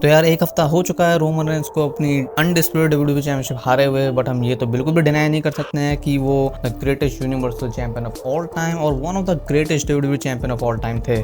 तो यार एक हफ्ता हो चुका है रोमन रेंस को अपनी अनडिस्प्यूटेड डब्ल्यूडब्ल्यूई चैंपियनशिप हारे हुए, बट हम ये तो बिल्कुल भी डिनाई नहीं कर सकते हैं कि वो the greatest universal champion of all time और one of the greatest WWE champion of all time थे।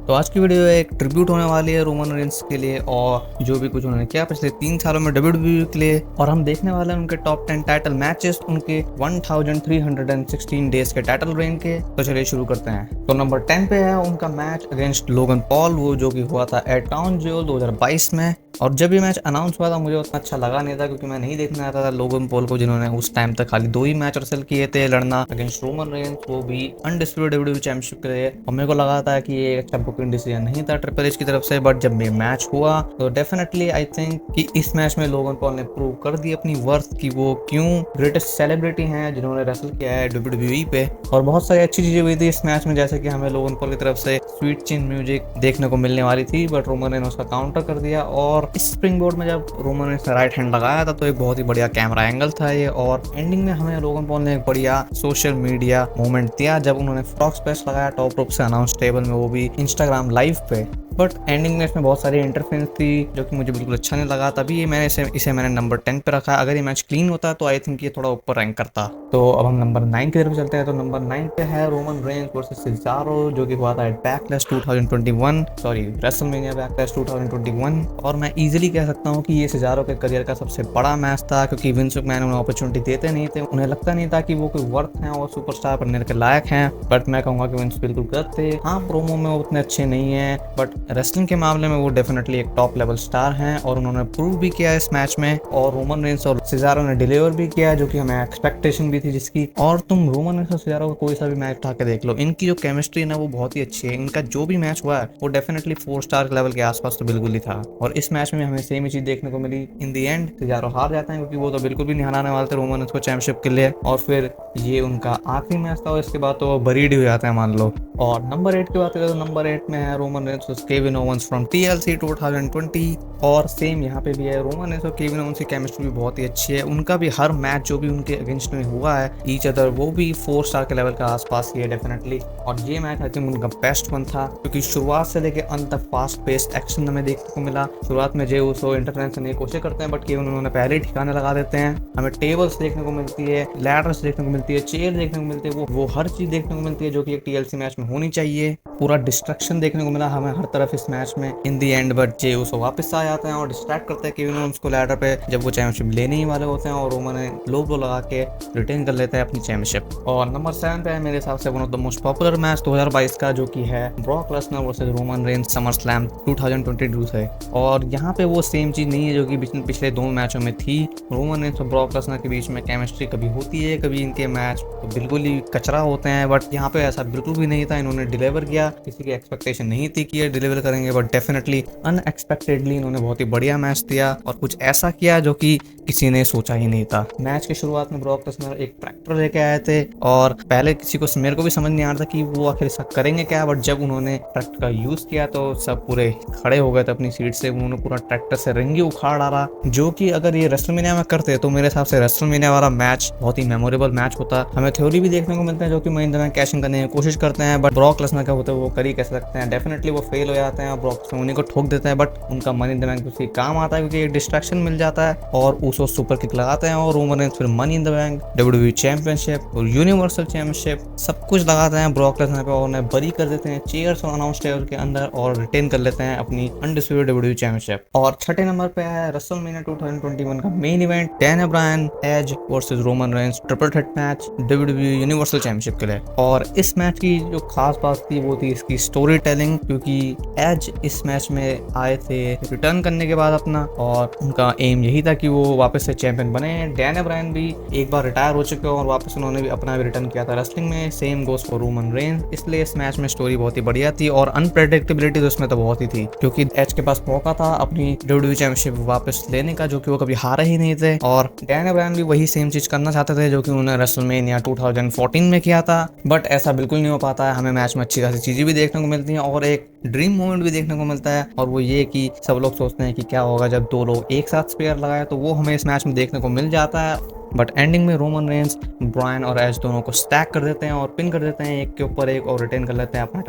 तो आज की वीडियो एक ट्रिब्यूट होने वाली है रोमन रेंस के लिए और जो भी कुछ उन्होंने किया पिछले 3 सालों में डब्ल्यूडब्ल्यूई के लिए, और हम देखने वाले हैं उनके टॉप 10 टाइटल मैचेस उनके 1316 डेज के टाइटल रेन के। तो चलिए शुरू करते हैं। तो नंबर 10 पे है उनका मैच अगेंस्ट लोगन पॉल, वो जो कि हुआ था एट टाउन ज्यूल 2022 में। और जब ये मैच अनाउंस हुआ था मुझे उतना अच्छा लगा नहीं था, क्योंकि मैं नहीं देखना चाहता था लोगन पॉल को, जिन्होंने उस टाइम तक खाली 2 ही मैच रसल किए थे लड़ना अगेंस्ट रोमन रेंस, वो भी अनडिस्प्यूटेड डब्ल्यूडब्ल्यूई चैंपियनशिप के लिए। और मेरे को लगा था कि ये अच्छा बुकिंग डिसीजन नहीं था ट्रिपल एच की तरफ से, बट जब ये मैच हुआ तो डेफिनेटली आई थिंक कि इस मैच में लोगन पॉल ने प्रूव कर दी अपनी वर्थ कि वो क्यों ग्रेटेस्ट सेलिब्रिटी हैं जिन्होंने रेसल किया है डब्ल्यूडब्ल्यूई पे। और बहुत सारी अच्छी चीजें हुई थी इस मैच में, जैसे कि हमें लोगन पॉल की तरफ से स्वीट चिन म्यूजिक देखने को मिलने वाली थी, बट रोमन रेंस ने उसका काउंटर कर दिया। और स्प्रिंग बोर्ड में जब रोमन रेंस ने राइट हैंड लगाया था तो एक बहुत ही बढ़िया कैमरा एंगल था ये। और एंडिंग में हमें लोगन पॉल ने एक बढ़िया सोशल मीडिया मोमेंट दिया जब उन्होंने फ्रॉग स्प्लैश लगाया टॉप रोप से अनाउंस टेबल में, वो भी इंस्टाग्राम लाइव पे। बट एंडिंग में इसमें बहुत सारी इंटरफेरेंस थी जो कि मुझे बिल्कुल अच्छा नहीं लगा, तभी ये मैंने इसे मैंने नंबर 10 पे रखा। अगर ये मैच क्लीन होता तो आई थिंक ये थोड़ा ऊपर रैंक करता। तो अब हम नंबर 9 की तरफ चलते हैं। तो नंबर 9 पे है रोमन रेंस वर्सेस सिज़ारो, जो कि हुआ था बैकलैश 2021, सॉरी रेसलमेनिया बैकलैश 2021। और मैं इजीली कह सकता हूँ कि ये सिज़ारो के करियर का सबसे बड़ा मैच था, क्योंकि विंस मैकमैन उन्हें अपॉर्चुनिटी देते नहीं थे, उन्हें लगता नहीं था कि वो कोई वर्थ हैं और सुपरस्टार बनने के लायक हैं। बट मैं कहूँगा कि विंस बिल्कुल गलत थे। हाँ, प्रोमो में वो उतने अच्छे नहीं है, बट रेसलिंग के मामले में वो डेफिनेटली एक टॉप लेवल स्टार हैं और उन्होंने प्रूव भी किया इस मैच में। और रोमन रेंस और सिज़ारो ने डिलीवर भी किया, जो कि हमें एक्सपेक्टेशन भी थी जिसकी। और तुम रोमन रेंस और सिज़ारो का कोई सा भी मैच उठा के देख लो, इनकी जो केमिस्ट्री है ना वो बहुत ही अच्छी है। इनका जो भी मैच हुआ है वो डेफिनेटली 4 स्टार लेवल के आसपास तो बिल्कुल ही था। और इस मैच में हमें सेम ही चीज देखने को मिली। इन दी एंड सिज़ारो हार जाते हैं, क्योंकि वो तो बिल्कुल भी नहीं हराने वाले थे रोमन रेंस को चैंपियनशिप के लिए। और फिर ये उनका आखिरी मैच था और इसके बाद तो वो बरीड हो जाते हैं मान लो। और नंबर 8 की बात करें तो नंबर 8 में है Roman Reigns versus Kevin Owens from TLC 2020। और सेम यहाँ पे भी है, रोमन रेंस और केविन ओवंस की केमिस्ट्री भी बहुत ही अच्छी है। उनका भी हर मैच जो भी उनके अगेंस्ट में हुआ है ईच अदर, वो भी 4 स्टार के लेवल का आसपास ही है डेफिनेटली। और ये मैच आई थिंक उनका बेस्ट वन था, क्योंकि शुरुआत से लेकर अंत तक फास्ट पेस्ड एक्शन हमें देखने को मिला। शुरुआत में जे उसो इंटरफेरेंस करने की कोशिश करते हैं, बट केविन उन्होंने पहले ही ठिकाने लगा देते हैं। हमें टेबल्स देखने को मिलती है, लैडर्स देखने को मिलती है, चेयर देखने को मिलती है, वो हर चीज देखने को मिलती है जो कि एक TLC मैच में होनी चाहिए। पूरा डिस्ट्रक्शन देखने को मिला हमें हर तरफ इस मैच में इन दी एंड। बट जे उसो वापस आ जाते हैं और डिस्ट्रैक्ट करते हैं केविन ओवंस को लैडर पे, जब वो चैंपियनशिप लेने ही वाले होते हैं, और रोमन लो ब्लो लगा के रिटेन कर लेते हैं अपनी चैंपियनशिप। और नंबर 7 पे है मेरे हिसाब से one of the most popular match 2022 का, जो कि है Brock Lesnar versus Roman Reigns summer slam 2022 से। और यहाँ पे वो सेम चीज नहीं है जो कि पिछले 2 मैचों में थी। रोमन रेंस और ब्रॉक लेसनर के बीच में केमिस्ट्री कभी होती है, कभी इनके मैच तो बिल्कुल ही कचरा होते हैं, बट यहाँ पे ऐसा बिल्कुल भी नहीं था। इन्होंने डिलीवर किया, किसी की एक्सपेक्टेशन नहीं थी कि ये डिलीवर करेंगे, बट डेफिनेटली अनएक्सपेक्टेडली इन्होंने बहुत ही बढ़िया मैच दिया और कुछ ऐसा किया जो कि किसी ने सोचा ही नहीं था। मैच की शुरुआत में ब्रॉक लेसनर एक ट्रैक्टर लेके आए थे और पहले मेरे को भी समझ नहीं आ रहा था कि वो आखिर ऐसा करेंगे क्या, बट जब उन्होंने ट्रैक्टर का यूज किया तो सब पूरे खड़े हो गए थे अपनी सीट से। उन्होंने पूरा ट्रैक्टर से रिंग ही उखाड़ डाला, जो कि अगर ये रेसलमेनिया में करते तो मेरे हिसाब से रेसलमेनिया वाला मैच बहुत ही मेमोरेबल मैच होता। हमें थ्योरी भी देखने को मिलते हैं जो कि money in the bank caching करने की कोशिश करते हैं, बट ब्रॉक लेसनर का होते वो कर ही कैसे सकते हैं। डेफिनेटली वो फेल हो जाते हैं और ब्रॉक लेसनर उन्हीं को ठोक देते हैं, बट उनका मनी इन द बैंक उसके काम आता है, क्योंकि एक डिस्ट्रैक्शन मिल जाता है और उसको सुपर किक लगाते हैं। और रोमन रेंस फिर money in the bank, WWE championship और यूनिवर्सल चैंपियनशिप सब कुछ लगाते हैं ब्रॉक लेसनर पे और उन्हें बरी कर देते हैं चेयर्स और अनाउंस टेबल के अंदर, और रिटेन कर लेते हैं अपनी अनडिस्प्यूटेड डब्ल्यूडब्ल्यूई चैंपियनशिप। और छठे नंबर पे है रेसलमेनिया 2021 का main event, Daniel Bryan Edge versus Roman Reigns triple threat match WWE universal championship के लिए। और इस मैच की जो खास बात थी वो थी इसकी स्टोरी टेलिंग, क्योंकि एज इस मैच में आए थे रिटर्न करने के बाद अपना, और उनका एम यही था कि वो वापस से चैंपियन बने। डैनियल ब्रायन भी एक बार रिटायर हो चुके और वापस उन्होंने भी अपना भी रिटर्न किया था रेसलिंग में, same goes for Roman Reigns. इसलिए इस मैच में स्टोरी बहुत ही बढ़िया थी और अनप्रेडिक्टेबिलिटी तो इसमें तो बहुत ही थी, क्योंकि एज के पास मौका था अपनी डब्ल्यूडब्ल्यूई चैंपियनशिप वापस लेने का, जो कि वो कभी हारे ही नहीं थे। और डैनियल ब्रायन भी वही सेम चीज करना चाहते थे जो कि उन्होंने रेसलमेनिया 2014 में किया था, बट ऐसा बिल्कुल नहीं हो पाता है। हमें मैच में अच्छी खासी चीजें भी देखने को मिलती हैं और एक ड्रीम मोमेंट भी देखने को मिलता है, और वो ये कि सब लोग सोचते हैं कि क्या होगा जब 2 लोग एक साथ स्पेयर लगाए, तो वो हमें इस मैच में देखने को मिल जाता है। बट एंडिंग में रोमन रेंस ब्रायन और एज दोनों को स्टैक कर देते हैं और पिन कर देते हैं एक के ऊपर एक, और रिटेन कर लेते हैं अपना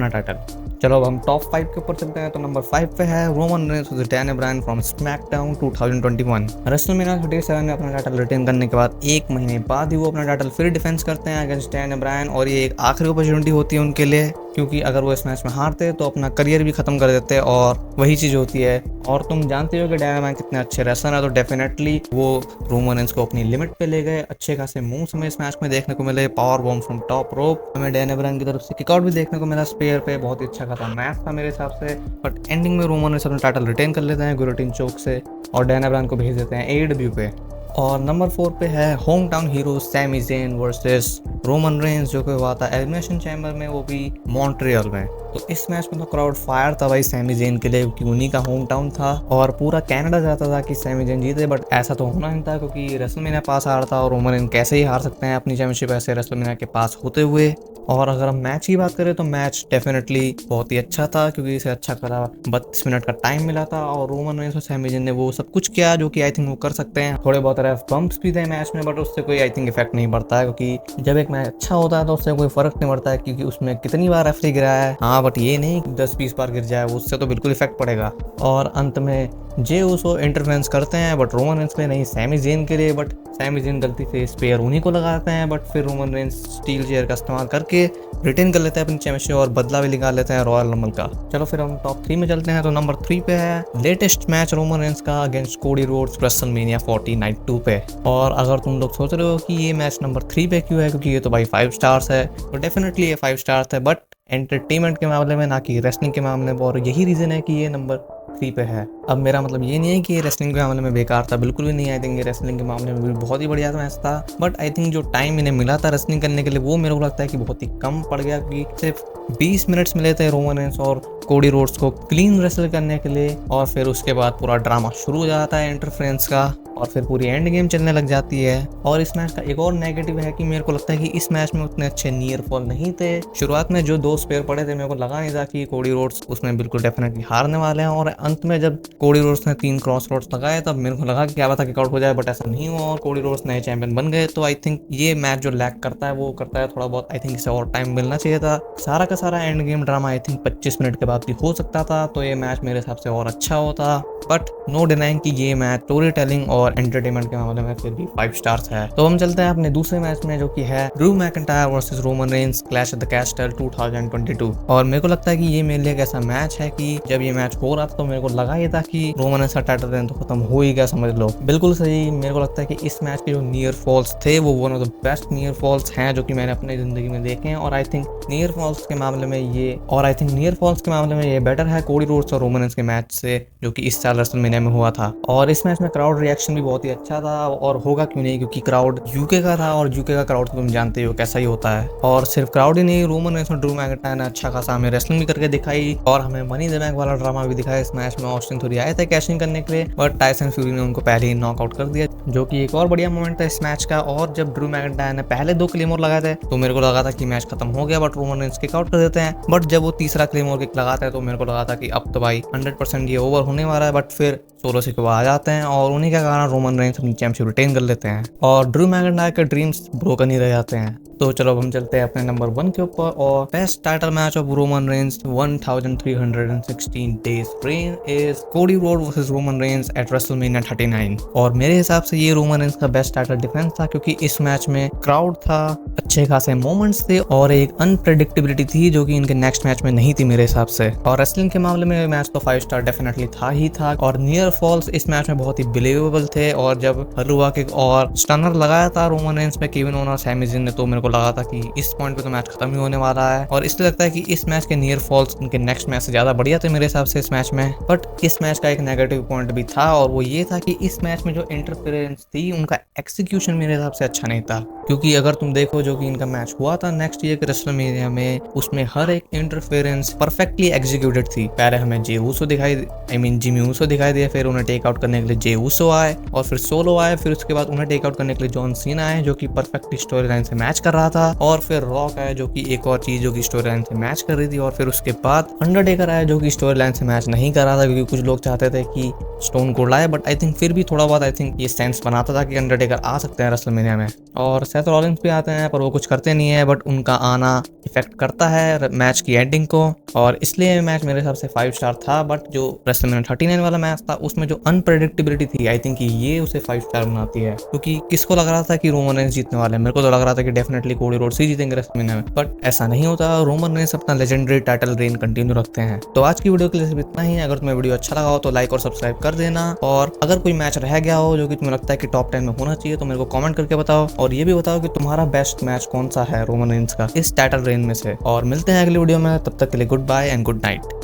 टाइटल। चलो अब हम टॉप 5 के ऊपर चलते हैं। तो नंबर 5 पे है Roman Reigns versus Daniel Bryan from SmackDown 2021। WrestleMania 37 में अपना टाइटल रिटेन करने के बाद 1 महीने बाद ही वो अपना टाइटल फिर डिफेंस करते हैं अगेंस्ट डैनियल ब्रायन, और ये एक आखिरी अपॉर्चुनिटी होती है उनके लिए, क्योंकि अगर वो इस मैच में हारते तो अपना करियर भी खत्म कर देते और वही चीज़ होती है। और तुम जानते हो कि डैनियल ब्रायन कितने अच्छे रेसलर है, तो डेफिनेटली वो रोमन रेंस को अपनी लिमिट पे ले गए। अच्छे खासे मूव्स हमें इस मैच में देखने को मिले, power bomb from top rope, हमें डैनियल ब्रायन की तरफ से किकआउट भी देखने को मिला स्पेयर पे। बहुत ही अच्छा खासा मैच था मेरे हिसाब से, बट एंडिंग में रोमन रेंस अपना टाइटल रिटेन कर लेते हैं गुillotine चोक से और डैनियल ब्रायन को भेज देते हैं AEW पे। और नंबर 4 पे है hometown hero Sami Zayn versus Roman Reigns, जो कि हुआ था एलिमिनेशन चैम्बर में, वो भी मॉन्ट्रियल में। तो इस मैच में तो क्राउड फायर था भाई सैमी ज़ेन के लिए, क्योंकि उन्हीं का होम टाउन था और पूरा कनाडा चाहता था कि सैमी ज़ेन जीते, बट ऐसा तो होना नहीं था क्योंकि रेसलमेनिया पास आ रहा था और रोमन रेंस कैसे ही हार सकते हैं अपनी चैंपियनशिप ऐसे रेसलमेनिया के पास होते हुए। और अगर हम मैच की बात करें तो मैच डेफिनेटली बहुत ही अच्छा था, क्योंकि इसे अच्छा करा 32 मिनट का टाइम मिला था और रोमन रेंस और सैमी ज़ेन ने वो सब कुछ किया जो कि आई थिंक वो कर सकते हैं। थोड़े बहुत रेफ बम्प्स भी थे मैच में, बट उससे कोई आई थिंक इफेक्ट नहीं पड़ता है, क्योंकि जब एक मैच अच्छा होता है तो उससे कोई फर्क नहीं पड़ता है क्योंकि उसमें कितनी बार रेफरी गिराया है। हाँ, बट ये नहीं 10-20 बार गिर जाए, उससे तो बिल्कुल इफेक्ट पड़ेगा। और अंत में जे उसो इंटरफेरेंस करते हैं, बट रोमन रेंस के लिए नहीं, सैमी ज़ेन के लिए। बट सैमी ज़ेन गलती से स्पेयर उन्हीं को लगाते हैं, बट फिर रोमन रेंस स्टील चेयर का इस्तेमाल करके रिटेन कर लेते हैं अपनी चैंपियनशिप और बदला भी निकाल लेते हैं रॉयल रंबल का। चलो फिर हम टॉप 3 में चलते हैं। तो नंबर 3 पे है लेटेस्ट मैच रोमन रेंस का against Cody Rhodes WrestleMania 40 night 2 पे। और अगर तुम लोग सोच रहे हो कि ये मैच नंबर 3 पे क्यों है, क्योंकि ये तो भाई 5 स्टार्स है, तो डेफिनेटली ये 5 स्टार्स है, बट एंटरटेनमेंट के मामले में, ना कि रेसलिंग के मामले में, और यही रीज़न है कि ये नंबर 3 पे है। अब मेरा मतलब ये नहीं है कि ये रेसलिंग के मामले में बेकार था, बिल्कुल भी नहीं। आई थिंक ये रेसलिंग के मामले में भी बहुत ही बढ़िया मैच था, बट आई थिंक जो टाइम इन्हें मिला था रेसलिंग करने के लिए वो मेरे को लगता है कि बहुत ही कम पड़ गया, क्योंकि सिर्फ 20 मिनट्स मिले थे रोमन रेंस और कोडी रोड्स को क्लीन रेसल करने के लिए, और फिर उसके बाद पूरा ड्रामा शुरू हो जाता है इंटरफ्रेंस का, और फिर पूरी एंड गेम चलने लग जाती है। और इस मैच का एक और नेगेटिव है कि मेरे को लगता है कि इस मैच में उतने अच्छे नियर फॉल नहीं थे। शुरुआत में जो 2 स्पेयर पड़े थे मेरे को लगा नहीं था कि कोडी रोड्स उसमें बिल्कुल डेफिनेटली हारने वाले हैं, और अंत में जब कोडी रोड्स ने 3 क्रॉस रोड्स लगाए तब मेरे को लगा कि क्या पता किकआउट हो जाए, बट ऐसा नहीं हुआ और कोडी रोड्स नए चैंपियन बन गए। तो आई थिंक ये मैच जो लैक करता है वो करता है थोड़ा बहुत। आई थिंक इसे और टाइम मिलना चाहिए था। सारा का सारा end game drama I think 25 minute के बाद भी हो सकता था, तो ये मैच मेरे हिसाब से और अच्छा होता। बट नो डिनाइंग कि ये मैच स्टोरी टेलिंग और एंटरटेनमेंट के मामले में फिर भी 5 स्टार्स है। तो हम चलते हैं अपने दूसरे मैच में, जो कि है Drew McIntyre versus Roman Reigns clash at the castle 2022। और मेरे को लगता है कि ये मेरे लिए एक ऐसा मैच है कि जब ये मैच हो रहा था तो मेरे को लगा ये था कि रोमन रेंस का टाइटल रेन तो खत्म हो ही गया, समझ लो। बिल्कुल सही। मेरे को लगता है कि इस मैच के जो नियर फॉल्स थे वो one of the best near falls हैं जो कि मैंने अपनी जिंदगी में देखे हैं, और आई थिंक नियर फॉल्स के मामले में ये बेटर है कोडी रोड्स और रोमन रेंस के मैच से, जो कि इस साल रेसलमेनिया में हुआ था। और इस मैच में क्राउड रिएक्शन भी बहुत ही अच्छा था, और होगा क्यों नहीं, क्योंकि क्राउड यूके का था और यूके का क्राउड तो तुम जानते हो कैसा ही होता है। और सिर्फ क्राउड ही नहीं, रोमन रेंस और ड्रू मैकिंटायर ने अच्छा खासा हमें रेसलिंग भी करके दिखाई, और हमें मनी द बैंक वाला ड्रामा भी दिखाया। इस मैच में ऑस्टिन थ्योरी आए थे कैशिंग करने के लिए, बट टायसन फ्यूरी ने उनको पहले ही नॉकआउट कर दिया, जो कि एक और बढ़िया मोमेंट था इस मैच का। और जब ड्रू मैकिंटायर ने पहले 2 क्लेमोर लगाए थे तो मेरे को लगा था कि मैच खत्म हो गया, but Roman Reigns kick out कर देते हैं। बट जब वो तीसरा क्लेमोर किक लगाते हैं तो मेरे को लगा था कि अब तो भाई 100% ये ओवर होने वाला है, बट फिर सोलो से आ जाते हैं और उन्हीं के कारण रोमन रेंस अपनी चैंपियनशिप रिटेन कर लेते हैं और ड्रू मैकिंटायर के ड्रीम्स ब्रोकन ही रह जाते हैं। तो चलो अब हम चलते हैं अपने नंबर 1 के ऊपर, और best title match of Roman Reigns 1316 days reign is Cody Rhodes versus Roman Reigns at WrestleMania 39। और मेरे हिसाब से ये रोमन रेंस का बेस्ट टाइटल डिफेंस था, क्योंकि इस मैच में क्राउड था, अच्छे खासे मोमेंट्स थे और एक अनप्रेडिक्टेबिलिटी थी जो कि इनके नेक्स्ट मैच में नहीं थी मेरे हिसाब से। और रेसलिंग के मामले में मैच तो 5 स्टार डेफिनेटली था ही था, और नियर फॉल्स इस मैच में बहुत ही बिलीवेबल थे। और जब हलुआ किक और स्टनर लगाया था रोमन रेंस पे केविन ओवन और सैमी ज़ेन ने, तो मेरे को लगा था कि इस पॉइंट पे तो मैच खत्म ही होने वाला है। और इसलिए लगता है कि इस मैच के नियर फॉल्स उनके नेक्स्ट मैच से ज्यादा बढ़िया थे मेरे हिसाब से इस मैच में। बट इस मैच का एक नेगेटिव पॉइंट भी था, और वो ये था कि इस मैच में जो इंटरफेरेंस थी उनका एक्सिक्यूशन मेरे हिसाब से अच्छा नहीं था। क्योंकि अगर तुम देखो जो कि इनका मैच हुआ था नेक्स्ट ईयर के रेसलमेनिया में, उसमें हर एक इंटरफेरेंस परफेक्टली एग्जीक्यूटेड थी। पहले हमें जे ऊसो जिमी ऊसो दिखाई दिया, फिर उन्हें टेक आउट करने के लिए जे ऊसो आए, और फिर सोलो आए, फिर उसके बाद उन्हें टेक आउट करने के लिए जॉन सीना आए जो कि परफेक्टली स्टोरी लाइन से मैच कर रहा था, और फिर रॉक आया जो कि एक और चीज जो कि स्टोरी लाइन से मैच कर रही थी, और फिर उसके बाद अंडरटेकर आया जो कि स्टोरी लाइन से मैच नहीं कर रहा था, क्योंकि कुछ लोग चाहते थे कि स्टोन कोल्ड लाया, बट आई थिंक फिर भी थोड़ा बहुत आई थिंक ये सेंस बनाता था कि अंडरटेकर आ सकते हैं रेसलमेनिया में। और सेथ रॉलिंस भी आते हैं पर वो कुछ करते नहीं है, बट उनका आना इफेक्ट करता है मैच की एंडिंग को, और इसलिए मैच मेरे हिसाब से 5 स्टार था। बट जो रेसलमेनिया 39 वाला मैच था उसमें जो अनप्रेडिक्टेबिलिटी थी आई थिंक ये उसे 5 स्टार बनाती है, क्योंकि किसको लग रहा था कि रोमन रेंस जीतने वाले हैं? मेरे को तो लग रहा था कि डेफिनेटली कोडी रोड्स ही जीतेंगे रेसलमेनिया में, बट ऐसा नहीं होता। रोमन रेंस अपना लेजेंडरी टाइटल रेन कंटिन्यू रखते हैं। तो आज की वीडियो के लिए सिर्फ इतना ही है। अगर तुम्हें वीडियो अच्छा लगा हो तो लाइक और सब्सक्राइब कर देना, और अगर कोई मैच रह गया हो जो कि तुम्हें लगता है कि टॉप 10 में होना चाहिए तो मेरे को कमेंट करके बताओ, और ये भी बताओ कि तुम्हारा बेस्ट मैच कौन सा है रोमन रेंस का इस टाइटल रेन में से। और मिलते हैं अगली वीडियो में, तब तक के लिए goodbye and good night.